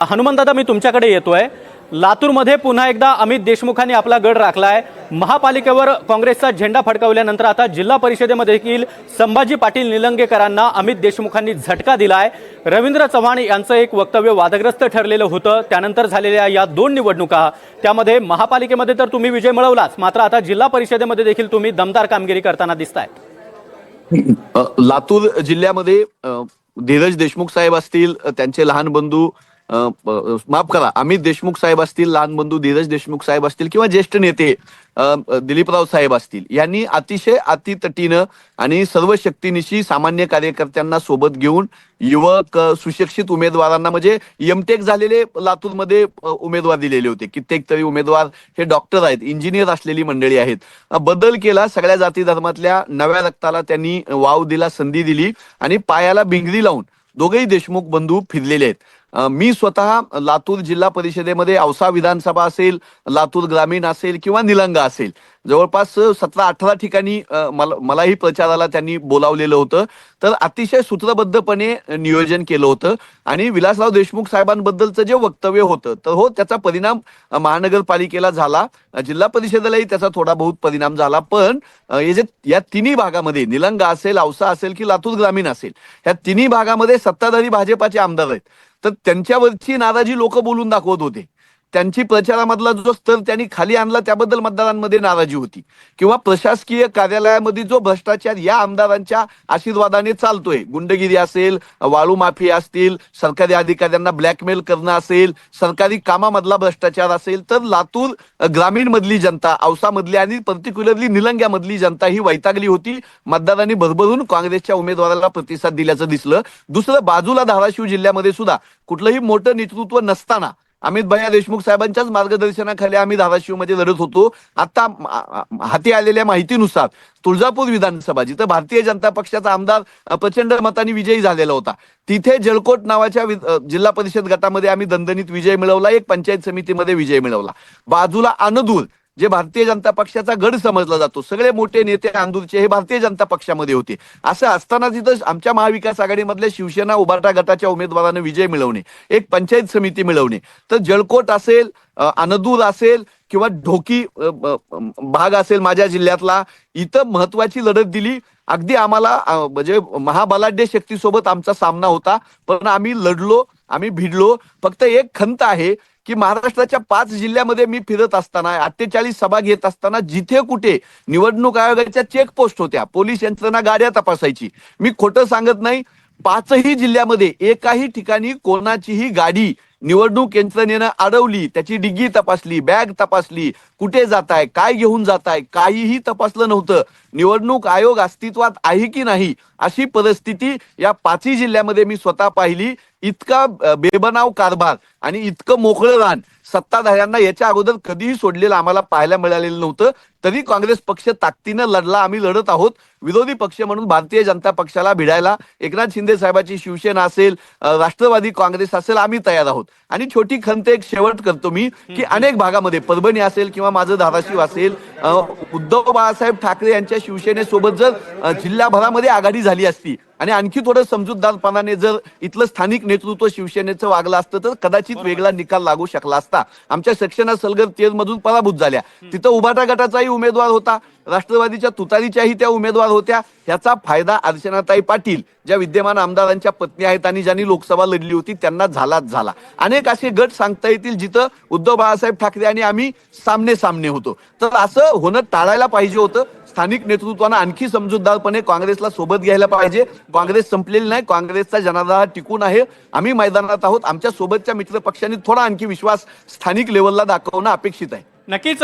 हनुमंतदादा, मी तुमच्याकडे येतोय। लातूरमध्ये पुन्हा एकदा अमित देशमुखांनी आपला गड राखलाय। महापालिकेवर काँग्रेसचा झेंडा फडकवल्यानंतर आता जिल्हा परिषदेमध्ये देखील संभाजी पाटील निलंगेकरांना अमित देशमुखांनी झटका दिलाय। रवींद्र चव्हाण यांचं एक वक्तव्य वादग्रस्त ठरलेलं होतं। त्यानंतर झालेल्या या दोन निवडणुका, त्यामध्ये महापालिकेमध्ये तर तुम्ही विजय मिळवलाच, मात्र आता जिल्हा परिषदेमध्ये देखील तुम्ही दमदार कामगिरी करताना दिसताय। लातूर जिल्ह्यामध्ये धीरज देशमुख साहेब असतील, त्यांचे लहान बंधू माफ करा अमित देशमुख साहेब असतील, लहान बंधू धीरज देशमुख साहेब असतील किंवा ज्येष्ठ नेते दिलीपराव साहेब असतील, यांनी अतिशय अतितटीनं आणि सर्व शक्तीनिशी सामान्य कार्यकर्त्यांना सोबत घेऊन युवक सुशिक्षित उमेदवारांना, म्हणजे एमटेक झालेले लातूरमध्ये उमेदवार दिलेले होते। कित्येक तरी उमेदवार हे डॉक्टर आहेत, इंजिनियर असलेली मंडळी आहेत। बदल केला, सगळ्या जाती धर्मातल्या नव्या रक्ताला त्यांनी वाव दिला, संधी दिली आणि पायाला भिंगरी लावून दोघेही देशमुख बंधू फिरलेले आहेत। मी स्वतः लातूर जिल्हा परिषदेमध्ये औसा विधानसभा असेल, लातूर ग्रामीण असेल किंवा निलंगा असेल, जवळपास 17-18 ठिकाणी मलाही प्रचाराला त्यांनी बोलावलेलं होतं। तर अतिशय सूत्रबद्धपणे नियोजन केलं होतं आणि विलासराव देशमुख साहेबांबद्दलचं जे वक्तव्य होतं, तर हो, त्याचा परिणाम महानगरपालिकेला झाला, जिल्हा परिषदेलाही त्याचा थोडा बहुत परिणाम झाला। पण या तिन्ही भागामध्ये, निलंगा असेल, औसा असेल की लातूर ग्रामीण असेल, या तिन्ही भागामध्ये सत्ताधारी भाजपाचे आमदार आहेत। तर त्यांच्यावरची नाराजी लोक बोलून दाखवत होते। त्यांची प्रचारामधला जो स्तर त्यांनी खाली आणला, त्याबद्दल मतदारांमध्ये नाराजी होती। किंवा प्रशासकीय कार्यालयामध्ये जो भ्रष्टाचार या आमदारांच्या आशीर्वादाने चालतोय, गुंडगिरी असेल, वाळू माफिया असतील, सरकारी अधिकाऱ्यांना ब्लॅकमेल करणं असेल, सरकारी कामामधला भ्रष्टाचार असेल, तर लातूर ग्रामीण मधली जनता, औसा मधली आणि पर्टिक्युलरली निलंग्यामधली जनता ही वैतागली होती। मतदारांनी भरभरून काँग्रेसच्या उमेदवाराला प्रतिसाद दिल्याचं दिसलं। दुसरं बाजूला धाराशिव जिल्ह्यामध्ये सुद्धा कुठलंही मोठं नेतृत्व नसताना अमित भैया देशमुख साहेबांच्याच मार्गदर्शनाखाली आम्ही धाराशिवमध्ये लढत होतो। आता हाती आलेल्या माहितीनुसार तुळजापूर विधानसभा, जिथं भारतीय जनता पक्षाचा आमदार प्रचंड मतांनी विजयी झालेला होता, तिथे जलकोट नावाच्या जिल्हा परिषद गटामध्ये आम्ही दणदणीत विजय मिळवला, एक पंचायत समितीमध्ये विजय मिळवला। बाजूला अनदूर, जे भारतीय जनता पक्षाचा गड समजला जातो, सगळे मोठे नेते अंदूरचे हे भारतीय जनता पक्षामध्ये होते। असं असताना तिथं आमच्या महाविकास आघाडीमधल्या शिवसेना उभाटा गटाच्या उमेदवारांना विजय मिळवणे, एक पंचायत समिती मिळवणे, तर जलकोट असेल, अनदूर असेल किंवा ढोकी भाग असेल माझ्या जिल्ह्यातला, इथं महत्वाची लढत दिली। अगदी आम्हाला म्हणजे महाबलाढ्य शक्तीसोबत आमचा सामना होता, पण आम्ही लढलो, आम्ही भिडलो। फक्त एक खंत आहे की महाराष्ट्राच्या 5 जिल्ह्यामध्ये मी फिरत असताना, 48 सभा घेत असताना, जिथे कुठे निवडणूक आयोगाच्या चेकपोस्ट होत्या, पोलीस यंत्रणा गाड्या तपासायची, मी खोटं सांगत नाही, 5ही जिल्ह्यामध्ये एकाही ठिकाणी कोणाचीही गाडी निवडणूक यंत्रणेनं अडवली, त्याची डिग्गी तपासली, बॅग तपासली, कुठे जाताय, काय घेऊन जाताय, काहीही तपासलं नव्हतं। निवडणूक आयोग अस्तित्वात आहे की नाही अशी परिस्थिती या 5ही जिल्ह्यामध्ये मी स्वतः पाहिली। इतका बेबनाव कारभार आणि इतकं मोकळं रान सत्ताधाऱ्यांना याच्या अगोदर कधीही सोडलेलं आम्हाला पाहायला मिळालेलं नव्हतं। तरी काँग्रेस पक्ष ताकदीनं लढला, आम्ही लढत आहोत। विरोधी पक्ष म्हणून भारतीय जनता पक्षाला भिडायला एकनाथ शिंदे साहेबांची शिवसेना असेल, राष्ट्रवादी काँग्रेस असेल, आम्ही तयार आहोत। आणि छोटी खंत एक शेवट करतो मी, की अनेक भागामध्ये परभणी असेल किंवा माझं धाराशिव असेल, उद्धव बाळासाहेब ठाकरे यांच्या शिवसेनेसोबत जर जिल्हाभरामध्ये आघाडी झाली असती आणि आणखी थोडं समजूतदारपणाने जर इथलं स्थानिक नेतृत्व शिवसेनेचं वागलं असतं, तर कदाचित वेगळा निकाल लागू शकला असता। आमच्या सेक्शना सलगर 13 मधून पराभूत झाल्या, तिथं उभाटा गटाचाही उमेदवार होता, राष्ट्रवादीच्या तुतारीच्याही त्या उमेदवार होत्या। ह्याचा फायदा अर्चनाताई पाटील, ज्या विद्यमान आमदारांच्या पत्नी आहेत आणि ज्यांनी लोकसभा लढली होती, त्यांना झालाच झाला। अनेक असे गट सांगता येतील जिथं उद्धव बाळासाहेब ठाकरे आणि आम्ही सामने सामने होतो। तर असं होणं टाळायला पाहिजे होतं। स्थानिक नेतृत्वानं आणखी समजूतदारपणे काँग्रेसला सोबत घ्यायला पाहिजे। काँग्रेस संपलेली नाही, काँग्रेसचा जनाधार टिकून आहे, आम्ही मैदानात आहोत। आमच्या सोबतच्या मित्र पक्षांनी थोडा आणखी विश्वास स्थानिक लेवलला दाखवणं अपेक्षित आहे। नक्कीच।